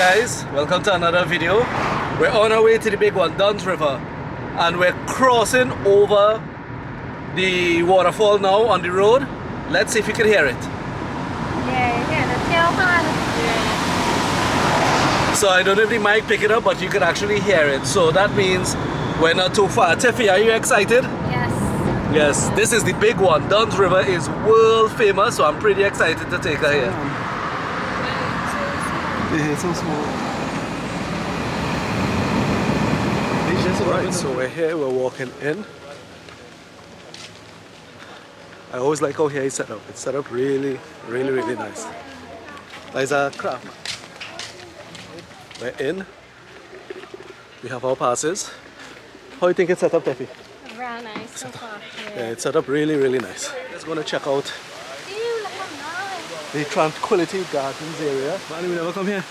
guys, welcome to another video. We're on our way to the big one, Dunn's River, and we're crossing over the waterfall now on the road. Let's see if you can hear it. So I don't know if the mic pick it up, but you can actually hear it. So that means we're not too far. Tiffy, are you excited? Yes. Yes, this is the big one. Dunn's River is world famous, so I'm pretty excited to take her here. Yeah, it's so small. Alright, so we're here, we're walking in. I always like how here it's set up. It's set up really nice. There's a craft. We're in. We have our passes. How do you think it's set up, Tefi? Very nice so far. Yeah, it's set up really nice. Just gonna check out Ew, look how nice. the Tranquility Gardens area. Man, we never come here.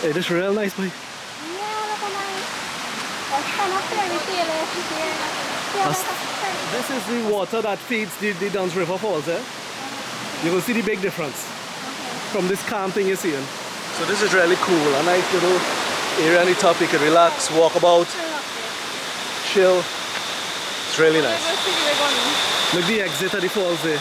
Hey, this is real nice, boy. Yeah, look how nice. That's kind of fairy tale here. This is the water that feeds the Dunn's River Falls, eh? You will see the big difference from this calm thing you're seeing. So this is really cool, a nice little area on the top. You can relax, walk about, chill. It's really nice. Look the exit of the falls there.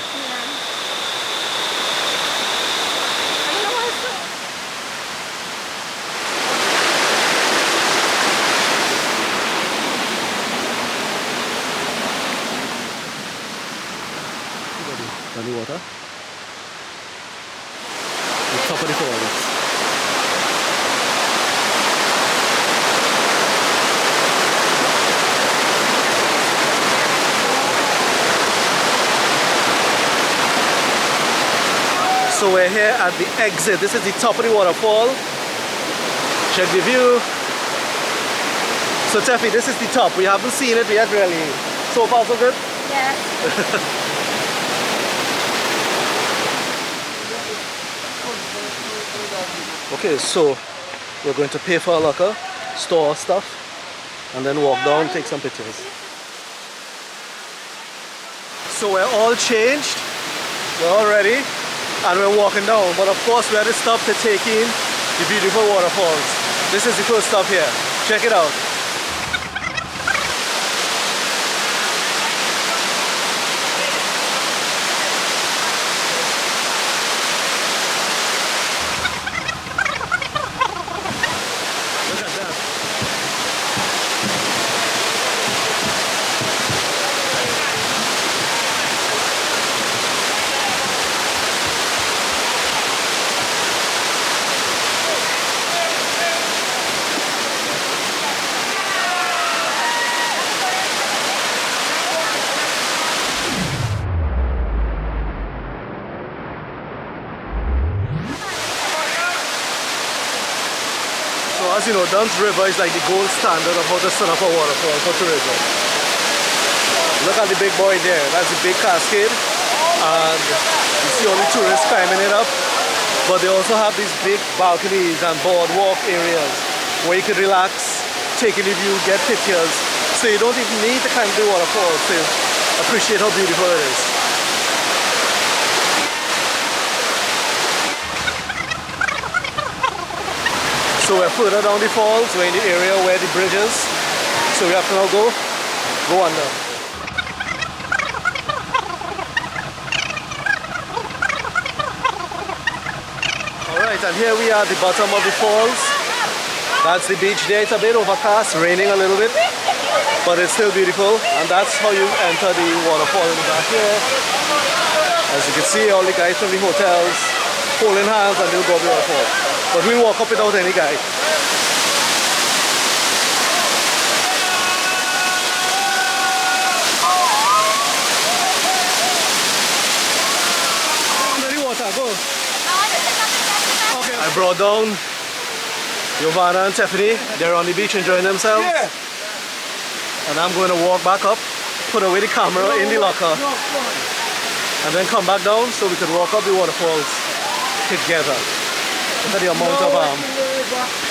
The water. The top of the falls. So we're here at the exit. This is the top of the waterfall. Check the view. So Teffy, this is the top. We haven't seen it yet really. So far so good? Yeah. Okay, so we're going to pay for our locker, store our stuff, and then walk down, take some pictures. So we're all changed, we're all ready, and we're walking down. But of course we had to stop to take in the beautiful waterfalls. This is the first stop here. Check it out. As you know, Dunn's River is like the gold standard of how to set up a waterfall for tourism. Look at the big boy there, that's the big cascade, and you see all the tourists climbing it up. But they also have these big balconies and boardwalk areas where you can relax, take in the view, get pictures. So you don't even need to climb the waterfall to appreciate how beautiful it is. So we're further down the falls, we're in the area where the bridge is. So we have to now go under. Alright, and here we are at the bottom of the falls. That's the beach there. It's a bit overcast, raining a little bit, but it's still beautiful. And that's how you enter the waterfall in the back here. As you can see, all the guys from the hotels holding hands and they'll go to the waterfall. But we walk up without any guide. Under the water, go. Okay. I brought down Giovanna and Tiffany. They're on the beach enjoying themselves. Yeah. And I'm going to walk back up, put away the camera in the locker, and then come back down so we can walk up the waterfalls together. Look at the amount of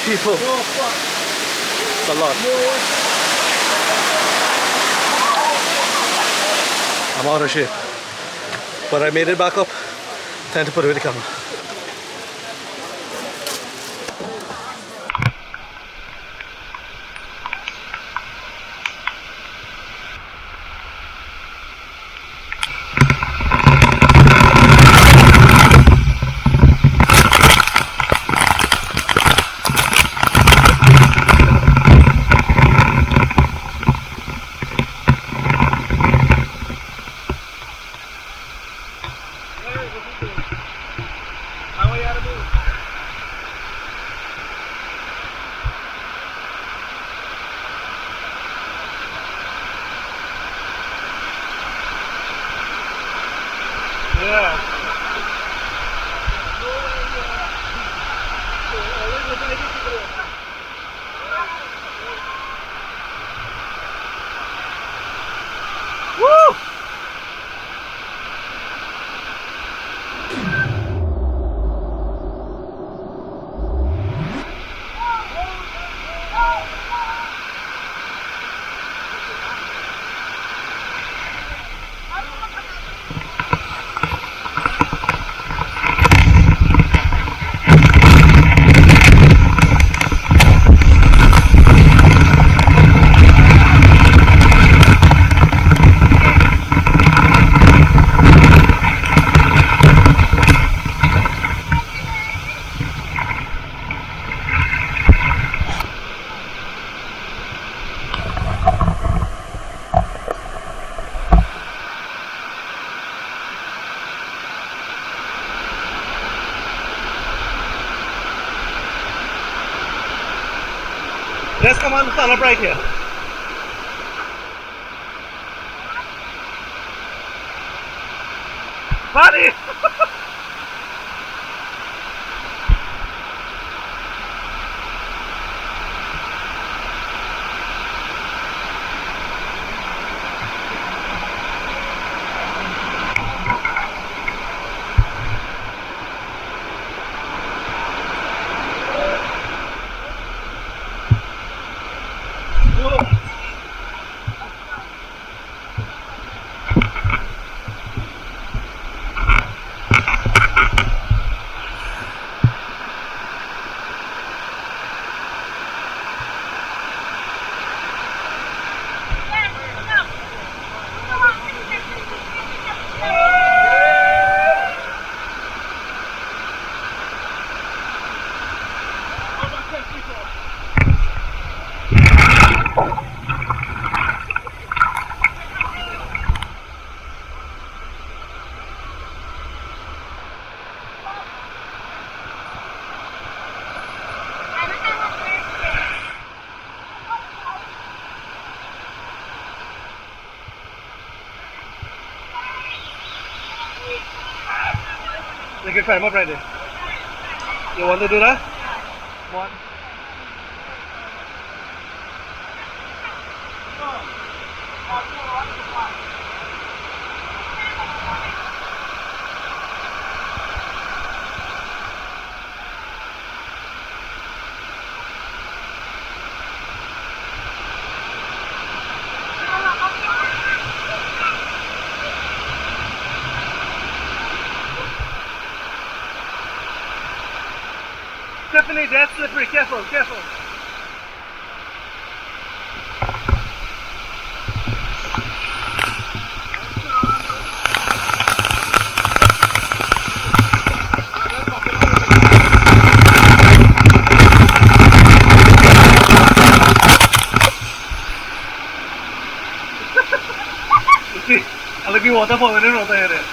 people. It's a lot. I'm out of shape. But I made it back up. Time to put away the camera. Yeah. Woo! Let's come on, stand up right here. Buddy! You can climb up right there. You want to do that? One. Stephanie, that's slippery. Careful, careful. You see, I look at waterfall in the area.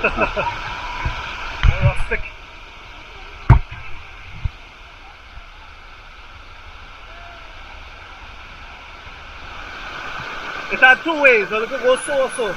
Rustic. It had two ways, so it could go so or so.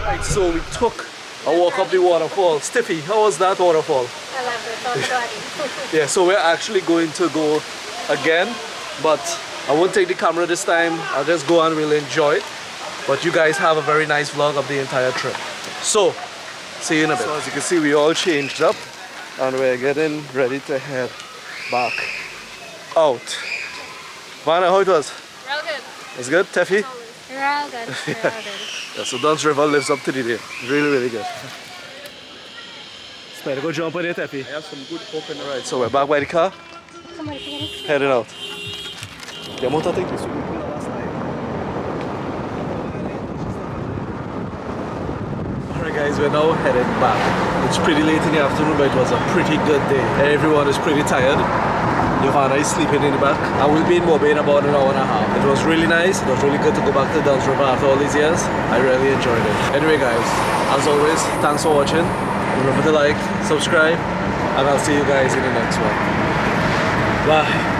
Right, so we took a walk up the waterfall. Stiffy, how was that waterfall? I love it. Yeah, so we're actually going to go again, but I won't take the camera this time. I'll just go and we'll enjoy it. But you guys have a very nice vlog of the entire trip. So, see you in a bit. So as you can see, we all changed up and we're getting ready to head back out. Vanna, how it was? Real good. It's good, Teffy? Real good. Real good. Yeah, so Dunn's River lives up to the name. Really, really good. Better go jump on it, Teffy. I have some good hope in the Alright, so we're back by the car, heading out. The motor thing is swimming pool last night. Alright guys, we're now headed back. It's pretty late in the afternoon, but it was a pretty good day. Everyone is pretty tired. Giovanna is sleeping in the back. And we'll be in Mobe in about an hour and a half. It was really nice. It was really good to go back to Dunn's River after all these years. I really enjoyed it. Anyway guys, as always, thanks for watching. Remember to like, subscribe, and I'll see you guys in the next one. Bye.